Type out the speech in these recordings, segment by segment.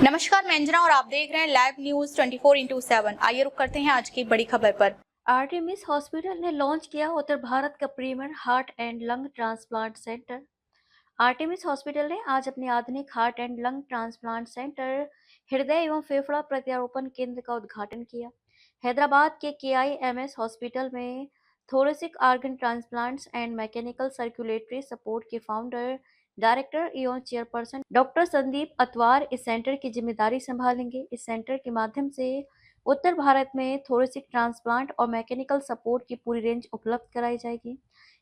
नमस्कार, मैं अंजना और आप देख रहे हैं लाइव न्यूज 24/7। आइए रुक करते हैं आज की बड़ी खबर पर। आर्टेमिस हॉस्पिटल ने लॉन्च किया उत्तर भारत का premier heart and lung transplant centre. Artemis hospital ने आज अपने आधुनिक heart and lung transplant centre हृदय एवं फेफड़ा प्रत्यारोपण केंद्र का उद्घाटन किया। हैदराबाद के KIMS हॉस्पिटल में thoracic organ transplants and mechanical circulatory support के फाउंडर, डायरेक्टर एवं चेयरपर्सन डॉक्टर संदीप अतवार इस सेंटर की जिम्मेदारी संभालेंगे। इस सेंटर के माध्यम से उत्तर भारत में थोरेसिक ट्रांसप्लांट और मैकेनिकल सपोर्ट की पूरी रेंज उपलब्ध कराई जाएगी।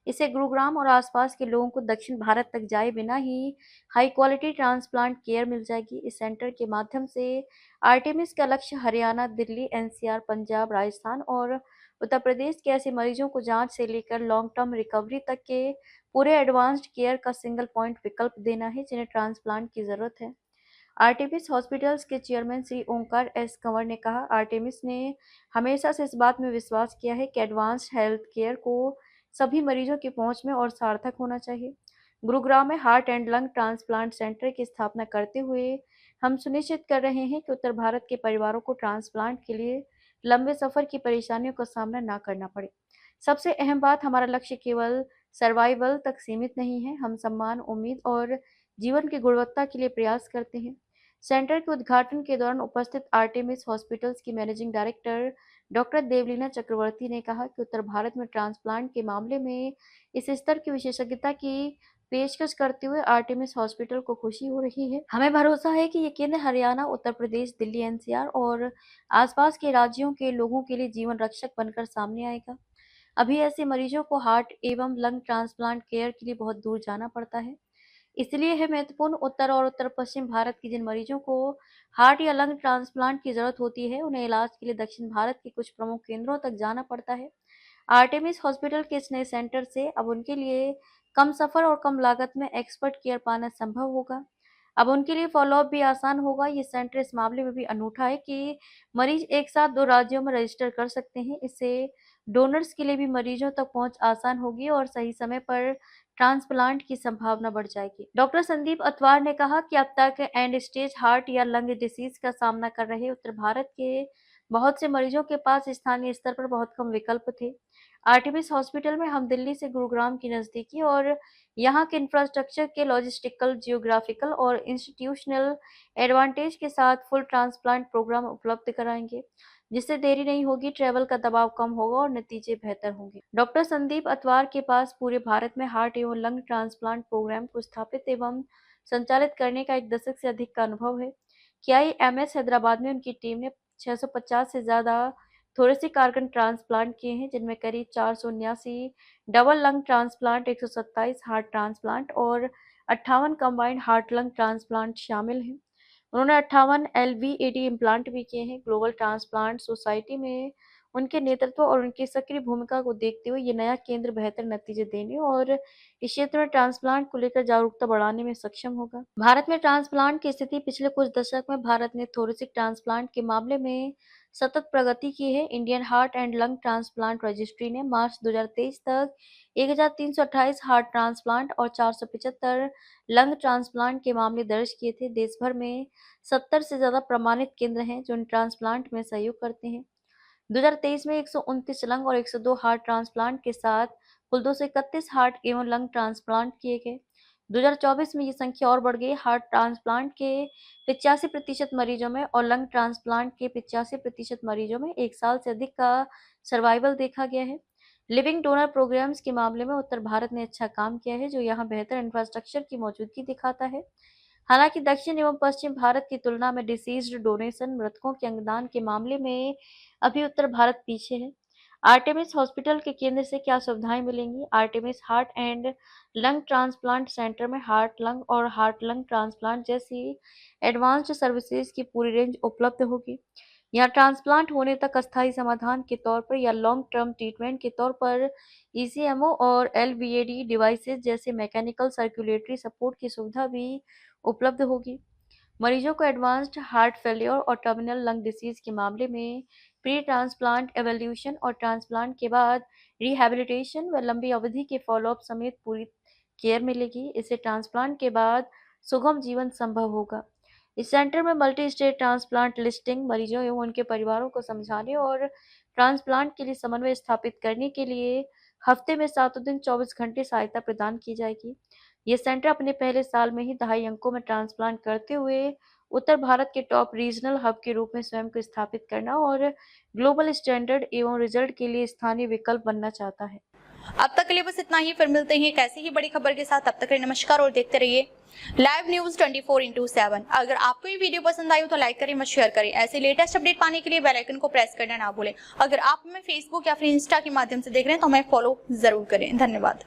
इससे गुरुग्राम और आसपास के लोगों को दक्षिण भारत तक जाए बिना ही हाई क्वालिटी ट्रांसप्लांट केयर मिल जाएगी। इस सेंटर के माध्यम से आर्टेमिस का लक्ष्य हरियाणा, दिल्ली, NCR, पंजाब, राजस्थान और उत्तर प्रदेश के ऐसे मरीजों को जांच से लेकर लॉन्ग टर्म रिकवरी तक के पूरे एडवांस्ड केयर का सिंगल पॉइंट विकल्प देना है, जिन्हें ट्रांसप्लांट की जरूरत है। आर्टेमिस हॉस्पिटल्स के चेयरमैन श्री ओंकार S कंवर ने कहा, आर्टेमिस ने हमेशा से इस बात में विश्वास किया है कि एडवांस्ड हेल्थ केयर को सभी मरीजों की पहुंच में और सार्थक होना चाहिए। गुरुग्राम में heart and lung transplant centre की स्थापना करते हुए हम सुनिश्चित कर रहे हैं कि उत्तर भारत के परिवारों को ट्रांसप्लांट के लिए लंबे सफर की परेशानियों का सामना न करना पड़े। सबसे अहम बात, हमारा लक्ष्य केवल सर्वाइवल तक सीमित नहीं है, हम सम्मान, उम्मीद और जीवन की गुणवत्ता के लिए प्रयास करते हैं। सेंटर के उद्घाटन के दौरान उपस्थित आर्टेमिस हॉस्पिटल्स की मैनेजिंग डायरेक्टर डॉक्टर देवलीना चक्रवर्ती ने कहा कि उत्तर भारत में ट्रांसप्लांट के मामले में इस स्तर की विशेषज्ञता की पेशकश करते हुए आर्टेमिस हॉस्पिटल को खुशी हो रही है। हमें भरोसा है कि ये केंद्र हरियाणा, उत्तर प्रदेश, दिल्ली, NCR और आसपास के राज्यों के लोगों के लिए जीवन रक्षक बनकर सामने आएगा। अभी ऐसे मरीजों को हार्ट एवं लंग ट्रांसप्लांट केयर के लिए बहुत दूर जाना पड़ता है। इसलिए है महत्वपूर्ण, उत्तर और उत्तर पश्चिम भारत के जिन मरीजों को हार्ट या लंग ट्रांसप्लांट की जरूरत होती है, उन्हें इलाज के लिए दक्षिण भारत के कुछ प्रमुख केंद्रों तक जाना पड़ता है। आर्टेमिस हॉस्पिटल के इस नए सेंटर से अब उनके लिए कम सफर और कम लागत में एक्सपर्ट केयर पाना संभव होगा। अब उनके लिए फॉलोअप भी आसान होगा। ये सेंटर इस मामले में भी अनूठा है कि मरीज एक साथ 2 राज्यों में रजिस्टर कर सकते हैं। इससे डोनर्स के लिए भी मरीजों तक पहुंच आसान होगी और सही समय पर ट्रांसप्लांट की संभावना बढ़ जाएगी। डॉक्टर संदीप अतवार ने कहा कि अब तक एंड स्टेज हार्ट या लंग डिसीज का सामना कर रहे उत्तर भारत के बहुत से मरीजों के पास स्थानीय स्तर पर बहुत कम विकल्प थे। आर्टेमिस हॉस्पिटल में हम दिल्ली से गुरुग्राम की नजदीकी और यहाँ के इंफ्रास्ट्रक्चर के लॉजिस्टिकल, जियोग्राफिकल और इंस्टीट्यूशनल एडवांटेज के साथ फुल ट्रांसप्लांट प्रोग्राम उपलब्ध कराएंगे, जिससे देरी नहीं होगी, ट्रैवल का दबाव कम होगा और नतीजे बेहतर होंगे। डॉक्टर संदीप अतवार के पास पूरे भारत में हार्ट एवं लंग ट्रांसप्लांट प्रोग्राम को स्थापित एवं संचालित करने का 1 दशक से अधिक का अनुभव है। KIMS हैदराबाद में उनकी टीम ने 650 से ज्यादा थोरेसिक ऑर्गन ट्रांसप्लांट किए हैं, जिनमें करीब 479 double lung transplant, 127 heart transplant और 58 कंबाइंड हार्ट लंग ट्रांसप्लांट शामिल हैं। उन्होंने 58 LVAD इम्प्लांट भी किए हैं। ग्लोबल ट्रांसप्लांट सोसाइटी में उनके नेतृत्व और उनकी सक्रिय भूमिका को देखते हुए ये नया केंद्र बेहतर नतीजे देने और इस क्षेत्र में ट्रांसप्लांट को लेकर जागरूकता बढ़ाने में सक्षम होगा। भारत में ट्रांसप्लांट की स्थिति, पिछले कुछ दशक में भारत ने थोरेसिक ट्रांसप्लांट के मामले में सतत प्रगति की है। Indian heart and lung transplant registry ने मार्च 2023 तक 1328 हार्ट ट्रांसप्लांट और 475 लंग ट्रांसप्लांट के मामले दर्ज किए थे। देश भर में 70 से ज्यादा प्रमाणित केंद्र हैं जो इन ट्रांसप्लांट में सहयोग करते हैं। 2023 में 129 लंग और 102 हार्ट ट्रांसप्लांट के साथ कुल 231 हार्ट एवं लंग ट्रांसप्लांट किए गए। 2024 में ये संख्या और बढ़ गई। हार्ट ट्रांसप्लांट के 85% मरीजों में और लंग ट्रांसप्लांट के 85% मरीजों में 1 साल से अधिक का सर्वाइवल देखा गया है। लिविंग डोनर प्रोग्राम्स के मामले में उत्तर भारत ने अच्छा काम किया है, जो यहाँ बेहतर इंफ्रास्ट्रक्चर की मौजूदगी दिखाता है। हालांकि दक्षिण एवं पश्चिम भारत की तुलना में डिसीज्ड डोनेशन, मृतकों के अंगदान के मामले में अभी उत्तर भारत पीछे है। आर्टेमिस हॉस्पिटल के केंद्र से क्या सुविधाएं मिलेंगी? Artemis heart and lung transplant centre में हार्ट, लंग और हार्ट लंग ट्रांसप्लांट जैसी एडवांस्ड सर्विसेज की पूरी रेंज उपलब्ध होगी। यहाँ ट्रांसप्लांट होने तक अस्थायी समाधान के तौर पर या लॉन्ग टर्म ट्रीटमेंट के तौर पर ECMO और LVAD डिवाइसेज जैसे मैकेनिकल सर्कुलेटरी सपोर्ट की सुविधा भी उपलब्ध होगी। मरीजों को एडवांस्ड हार्ट फेलियर और टर्मिनल लंग डिसीज के मामले में प्री ट्रांसप्लांट एवोल्यूशन और ट्रांसप्लांट के बाद रिहैबिलिटेशन व लंबी अवधि के फॉलोअप समेत पूरी केयर मिलेगी। इससे ट्रांसप्लांट के बाद सुगम जीवन संभव होगा। इस सेंटर में मल्टी स्टेट ट्रांसप्लांट लिस्टिंग, मरीजों एवं उनके परिवारों को समझाने और ट्रांसप्लांट के लिए समन्वय स्थापित करने के लिए हफ्ते में 7 दिन 24 घंटे सहायता प्रदान की जाएगी। ये सेंटर अपने पहले साल में ही 2.5 अंकों में ट्रांसप्लांट करते हुए उत्तर भारत के टॉप रीजनल हब के रूप में स्वयं को स्थापित करना और ग्लोबल स्टैंडर्ड एवं रिजल्ट के लिए स्थानीय विकल्प बनना चाहता है। अब तक के लिए बस इतना ही। फिर मिलते हैं एक ऐसी ही बड़ी खबर के साथ। तब तक के लिए नमस्कार और देखते रहिए लाइव न्यूज 24/7। अगर आपको ये वीडियो पसंद आई हो तो लाइक करें, मत शेयर करें। ऐसे लेटेस्ट अपडेट पाने के लिए बेल आइकन को प्रेस करना ना भूलें। अगर आप हमें फेसबुक या फिर इंस्टा के माध्यम से देख रहे हैं तो हमें फॉलो जरूर करें। धन्यवाद।